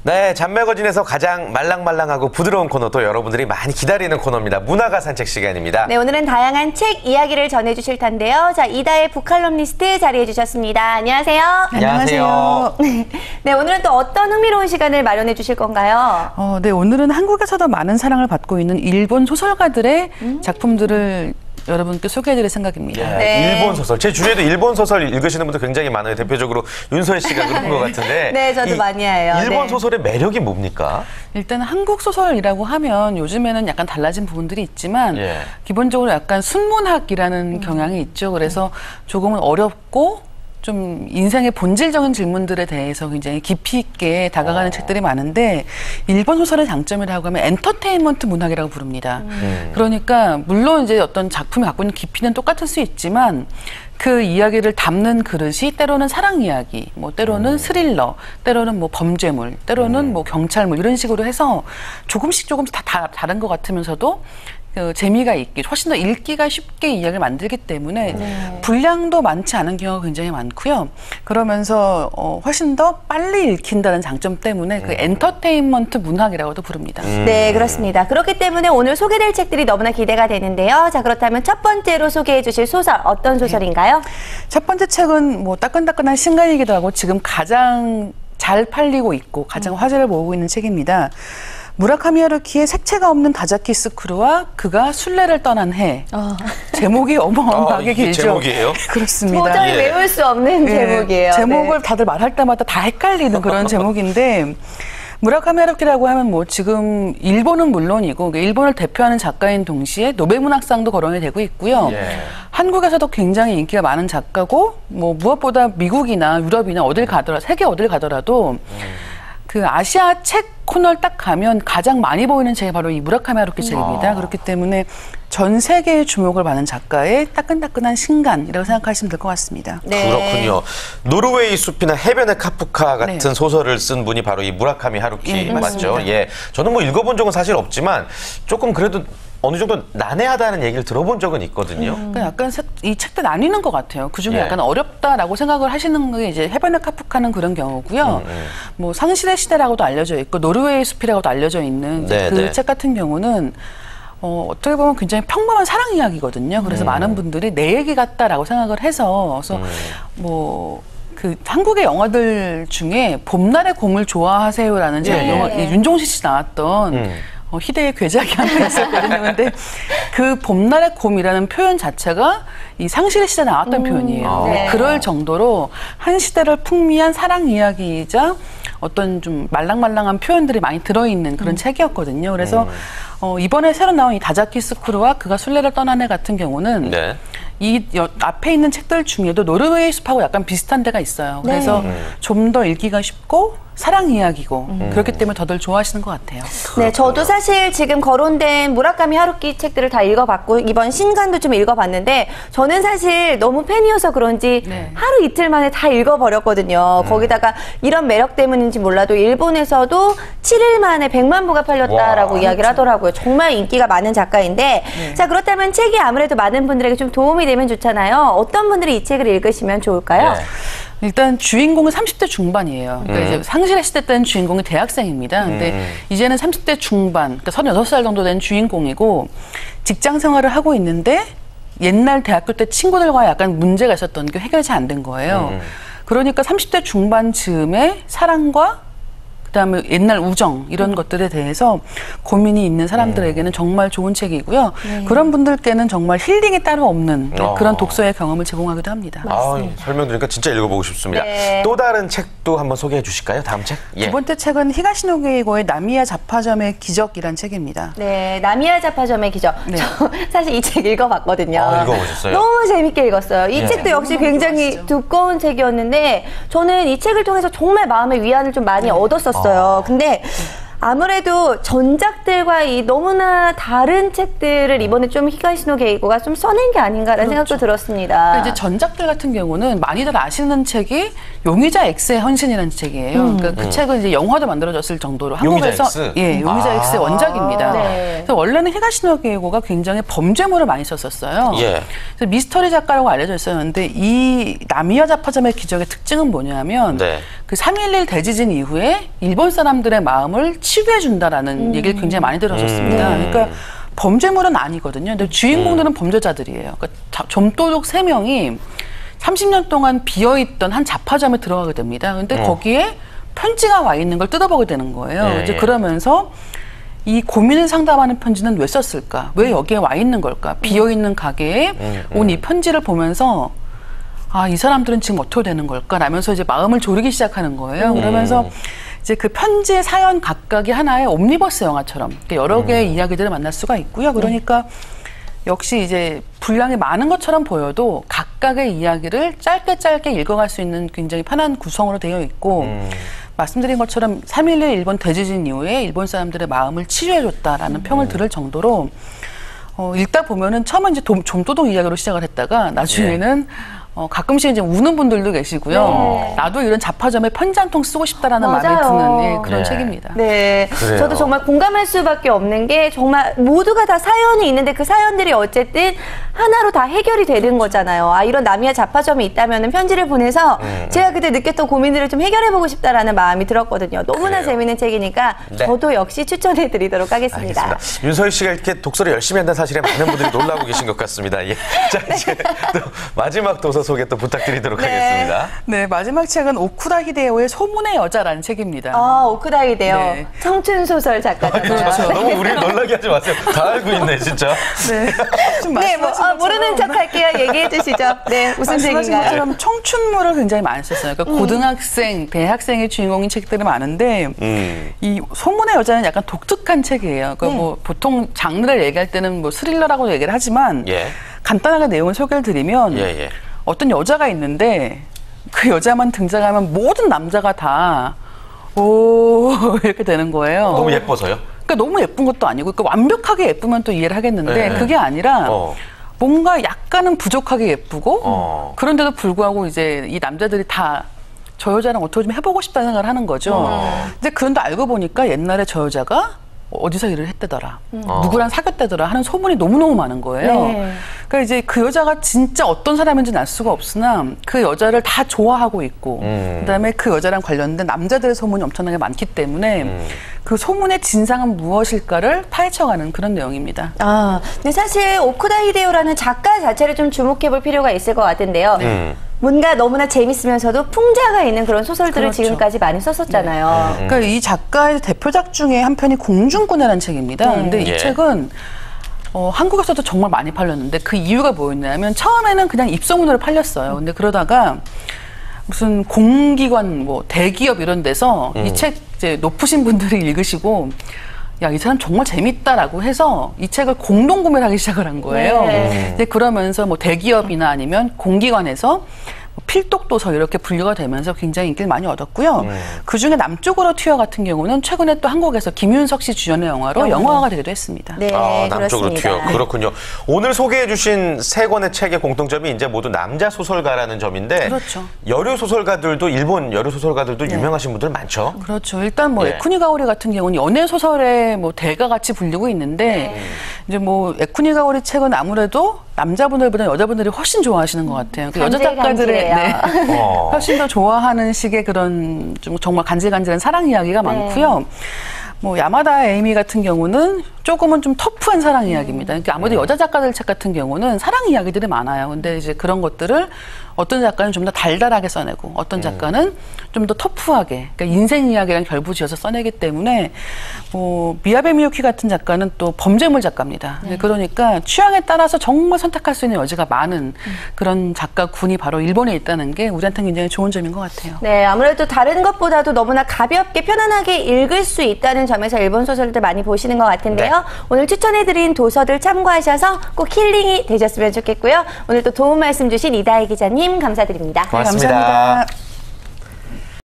네, 잔매거진에서 가장 말랑말랑하고 부드러운 코너, 또 여러분들이 많이 기다리는 코너입니다. 문화가 산책 시간입니다. 네, 오늘은 다양한 책 이야기를 전해주실 텐데요. 자, 이다의 북칼럼니스트 자리해 주셨습니다. 안녕하세요. 안녕하세요. 네, 오늘은 또 어떤 흥미로운 시간을 마련해 주실 건가요? 네, 오늘은 한국에서도 많은 사랑을 받고 있는 일본 소설가들의 작품들을 여러분께 소개해드릴 생각입니다. 네. 일본 소설. 제 주위에도 일본 소설 읽으시는 분들 굉장히 많아요. 대표적으로 윤소혜 씨가 그런 것 같은데. 네, 저도 많이 해요. 일본 네. 소설의 매력이 뭡니까? 일단 한국 소설이라고 하면 요즘에는 약간 달라진 부분들이 있지만 기본적으로 약간 순문학이라는 경향이 있죠. 그래서 조금은 어렵고 좀 인생의 본질적인 질문들에 대해서 굉장히 깊이 있게 다가가는 책들이 많은데, 일본 소설의 장점이라고 하면 엔터테인먼트 문학이라고 부릅니다. 그러니까 물론 이제 어떤 작품이 갖고 있는 깊이는 똑같을 수 있지만 그 이야기를 담는 그릇이 때로는 사랑 이야기, 뭐 때로는 스릴러, 때로는 뭐 범죄물, 때로는 뭐 경찰물, 이런 식으로 해서 조금씩 다 다른 것 같으면서도 그 재미가 있게, 훨씬 더 읽기가 쉽게 이야기를 만들기 때문에 분량도 많지 않은 경우가 굉장히 많고요. 그러면서 훨씬 더 빨리 읽힌다는 장점 때문에 그 엔터테인먼트 문학이라고도 부릅니다. 네, 그렇습니다. 그렇기 때문에 오늘 소개될 책들이 너무나 기대가 되는데요. 자, 그렇다면 첫 번째로 소개해 주실 소설, 어떤 소설인가요? 첫 번째 책은 뭐 따끈따끈한 신간이기도 하고 지금 가장 잘 팔리고 있고 가장 화제를 모으고 있는 책입니다. 무라카미 하루키의 색채가 없는 다자키스쿠르와 그가 순례를 떠난 해. 제목이 어마어마하게 길죠. 제목이에요? 그렇습니다. 도저히 외울 수 없는 제목이에요. 제목을 다들 말할 때마다 다 헷갈리는 그런 제목인데, 무라카미 하루키라고 하면 뭐 지금 일본은 물론이고 일본을 대표하는 작가인 동시에 노벨문학상도 거론이 되고 있고요. 한국에서도 굉장히 인기가 많은 작가고, 뭐 무엇보다 미국이나 유럽이나 어딜 가더라도, 세계 어딜 가더라도 그 아시아 책 코너를 딱 가면 가장 많이 보이는 책이 바로 이 무라카미 하루키 책입니다. 그렇기 때문에 전 세계의 주목을 받는 작가의 따끈따끈한 신간이라고 생각하시면 될 것 같습니다. 네. 그렇군요. 노르웨이 숲이나 해변의 카프카 같은 소설을 쓴 분이 바로 이 무라카미 하루키 맞죠? 예, 저는 뭐 읽어본 적은 사실 없지만 조금 그래도 어느 정도 난해하다는 얘기를 들어본 적은 있거든요. 그러니까 약간 이 책들 나뉘는 것 같아요. 그중에 약간 어렵다라고 생각을 하시는 게 이제 해변의 카프카는 그런 경우고요. 뭐 상실의 시대라고도 알려져 있고 노르웨이 숲이라고도 알려져 있는 그 책 같은 경우는 어떻게 보면 굉장히 평범한 사랑 이야기거든요. 그래서 많은 분들이 내 얘기 같다라고 생각을 해서 뭐 그 한국의 영화들 중에 봄날의 곰을 좋아하세요라는 영화, 윤종신 씨 나왔던 희대의 괴작이 하나 있었거든요. 근데 그 봄날의 곰이라는 표현 자체가 이 상실의 시대에 나왔던 표현이에요. 그럴 정도로 한 시대를 풍미한 사랑 이야기이자 어떤 좀 말랑말랑한 표현들이 많이 들어있는 그런 책이었거든요. 그래서 이번에 새로 나온 이 다자키스쿠르와 그가 순례를 떠난 해 같은 경우는 이 앞에 있는 책들 중에도 노르웨이 숲하고 약간 비슷한 데가 있어요. 그래서 좀 더 읽기가 쉽고 사랑 이야기고 그렇기 때문에 더들 좋아하시는 것 같아요. 네, 저도 사실 지금 거론된 무라카미 하루키 책들을 다 읽어봤고 이번 신간도 좀 읽어봤는데 저는 사실 너무 팬이어서 그런지 하루 이틀 만에 다 읽어버렸거든요. 거기다가 이런 매력 때문인지 몰라도 일본에서도 7일 만에 100만 부가 팔렸다라고 이야기를 하더라고요. 정말 인기가 많은 작가인데 자, 그렇다면 책이 아무래도 많은 분들에게 좀 도움이 되면 좋잖아요. 어떤 분들이 이 책을 읽으시면 좋을까요? 일단 주인공은 30대 중반이에요. 그러니까 이제 상실의 시대 때는 주인공이 대학생입니다. 근데 이제는 30대 중반, 그러니까 36살 정도 된 주인공이고 직장 생활을 하고 있는데 옛날 대학교 때 친구들과 약간 문제가 있었던 게 해결이 잘 안 된 거예요. 그러니까 30대 중반 즈음에 사랑과 그다음에 옛날 우정 이런 것들에 대해서 고민이 있는 사람들에게는 정말 좋은 책이고요. 그런 분들께는 정말 힐링이 따로 없는 그런 독서의 경험을 제공하기도 합니다. 설명 들으니까 진짜 읽어보고 싶습니다. 또 다른 책도 한번 소개해 주실까요? 다음 책? 두 번째 책은 히가시노게이고의 나미야 잡화점의 기적이란 책입니다. 네, 나미야 잡화점의 기적. 저 사실 이 책 읽어봤거든요. 읽어보셨어요? 너무 재밌게 읽었어요. 이 책도 역시 굉장히 두꺼운 책이었는데 저는 이 책을 통해서 정말 마음의 위안을 좀 많이 얻었었어요. 근데 아무래도 전작들과 이 너무나 다른 책들을 이번에 좀 히가시노 게이고가 좀 써낸 게 아닌가라는 생각도 들었습니다. 이제 전작들 같은 경우는 많이들 아시는 책이 용의자 X의 헌신이라는 책이에요. 그러니까 그 책은 이제 영화도 만들어졌을 정도로 한국에서 용의자 X의 원작입니다. 네. 그래서 원래는 히가시노 게이고가 굉장히 범죄물을 많이 썼었어요. 예. 그래서 미스터리 작가라고 알려져 있었는데 이 나미야 잡화점의 기적의 특징은 뭐냐면 그 3.11 대지진 이후에 일본 사람들의 마음을 치유해 준다라는 얘기를 굉장히 많이 들었었습니다. 그러니까 범죄물은 아니거든요. 근데 주인공들은 범죄자들이에요. 그러니까 좀도둑 3명이 30년 동안 비어있던 한 잡화점에 들어가게 됩니다. 근데 거기에 편지가 와 있는 걸 뜯어보게 되는 거예요. 이제 그러면서 이 고민을 상담하는 편지는 왜 썼을까? 왜 여기에 와 있는 걸까? 비어있는 가게에 온 이 편지를 보면서 아, 이 사람들은 지금 어떻게 되는 걸까? 라면서 이제 마음을 졸이기 시작하는 거예요. 그러면서 이제 그 편지의 사연 각각이 하나의 옴니버스 영화처럼 여러 개의 이야기들을 만날 수가 있고요. 그러니까 역시 이제 분량이 많은 것처럼 보여도 각각의 이야기를 짧게 읽어갈 수 있는 굉장히 편한 구성으로 되어 있고 말씀드린 것처럼 3.11 일본 대지진 이후에 일본 사람들의 마음을 치유해줬다라는 평을 들을 정도로 읽다 보면은 처음엔 이제 좀도둑 이야기로 시작을 했다가 나중에는 가끔씩 이제 우는 분들도 계시고요. 나도 이런 잡화점에 편지 한 통 쓰고 싶다라는 마음이 드는 그런 책입니다. 네, 그래요. 저도 정말 공감할 수밖에 없는 게 정말 모두가 다 사연이 있는데 그 사연들이 어쨌든 하나로 다 해결이 되는 거잖아요. 아, 이런 나미야 잡화점이 있다면 편지를 보내서 제가 그때 느꼈던 고민들을 좀 해결해보고 싶다라는 마음이 들었거든요. 너무나 그래요. 재밌는 책이니까 저도 역시 추천해드리도록 하겠습니다. 알겠습니다. 윤서희 씨가 이렇게 독서를 열심히 한다는 사실에 많은 분들이 놀라고 계신 것 같습니다. 예. 자, 이제 또 마지막 도서 소개 또 부탁드리도록 하겠습니다. 네, 마지막 책은 오쿠다 히데오의 소문의 여자라는 책입니다. 아, 오쿠다 히데오. 네. 청춘소설 작가잖아요. 그렇죠. 너무 우리를 놀라게 하지 마세요. 다 알고 있네, 진짜. 네. 좀 네, 말씀하신 모르는 척 할게요. 얘기해 주시죠. 네, 무슨 말씀하신 책인가요? 것처럼 청춘물을 굉장히 많이 썼어요. 그러니까 고등학생, 대학생의 주인공인 책들이 많은데 이 소문의 여자는 약간 독특한 책이에요. 그러니까 뭐 보통 장르를 얘기할 때는 뭐 스릴러라고 얘기를 하지만 간단하게 내용을 소개를 드리면 어떤 여자가 있는데 그 여자만 등장하면 모든 남자가 다 오 이렇게 되는 거예요. 너무 예뻐서요? 그러니까 너무 예쁜 것도 아니고 그러니까 완벽하게 예쁘면 또 이해를 하겠는데 그게 아니라 뭔가 약간은 부족하게 예쁘고 그런데도 불구하고 이제 이 남자들이 다 저 여자랑 어떻게 좀 해보고 싶다는 생각을 하는 거죠. 근데 그런데 알고 보니까 옛날에 저 여자가 어디서 일을 했대더라, 누구랑 사귀었대더라 하는 소문이 너무너무 많은 거예요. 그러니까 이제 그 여자가 진짜 어떤 사람인지는 알 수가 없으나 그 여자를 다 좋아하고 있고 그다음에 그 여자랑 관련된 남자들의 소문이 엄청나게 많기 때문에 그 소문의 진상은 무엇일까를 파헤쳐가는 그런 내용입니다. 아, 근데 사실 오쿠다 히데오라는 작가 자체를 좀 주목해볼 필요가 있을 것 같은데요. 뭔가 너무나 재밌으면서도 풍자가 있는 그런 소설들을 지금까지 많이 썼었잖아요. 그러니까 이 작가의 대표작 중에 한 편이 공중꾼이라는 책입니다. 근데 이 책은 한국에서도 정말 많이 팔렸는데 그 이유가 뭐였냐면 처음에는 그냥 입소문으로 팔렸어요. 근데 그러다가 무슨 공기관, 뭐 대기업 이런 데서 이 책 이제 높으신 분들이 읽으시고 야, 이 사람 정말 재밌다라고 해서 이 책을 공동 구매를 하기 시작을 한 거예요. 근데 그러면서 뭐 대기업이나 아니면 공기관에서 필독도서 이렇게 분류가 되면서 굉장히 인기를 많이 얻었고요. 그중에 남쪽으로 튀어 같은 경우는 최근에 또 한국에서 김윤석 씨 주연의 영화로 영화화가 되기도 했습니다. 네, 남쪽으로 튀어. 그렇군요. 오늘 소개해 주신 세 권의 책의 공통점이 이제 모두 남자 소설가라는 점인데 여류 소설가들도 일본 여류 소설가들도 유명하신 분들 많죠. 그렇죠. 일단 뭐 에쿠니가오리 같은 경우는 연애 소설의 뭐 대가 같이 불리고 있는데 이제 뭐 에쿠니가오리 책은 아무래도 남자분들보다 여자분들이 훨씬 좋아하시는 것 같아요. 여자 작가들의 훨씬 더 좋아하는 식의 그런 좀 정말 간질간질한 사랑 이야기가 많고요. 뭐 야마다 에이미 같은 경우는 조금은 좀 터프한 사랑 이야기입니다. 그러니까 아무래도 여자 작가들 책 같은 경우는 사랑 이야기들이 많아요. 근데 이제 그런 것들을 어떤 작가는 좀 더 달달하게 써내고 어떤 작가는 좀 더 터프하게, 그러니까 인생 이야기랑 결부지어서 써내기 때문에 뭐 미야베 미유키 같은 작가는 또 범죄물 작가입니다. 그러니까 취향에 따라서 정말 선택할 수 있는 여지가 많은 그런 작가군이 바로 일본에 있다는 게 우리한테는 굉장히 좋은 점인 것 같아요. 네, 아무래도 다른 것보다도 너무나 가볍게 편안하게 읽을 수 있다는 점에서 일본 소설들 많이 보시는 것 같은데요. 오늘 추천해드린 도서들 참고하셔서 꼭 힐링이 되셨으면 좋겠고요. 오늘 또 도움 말씀 주신 이다혜 기자님 감사드립니다. 고맙습니다. 감사합니다.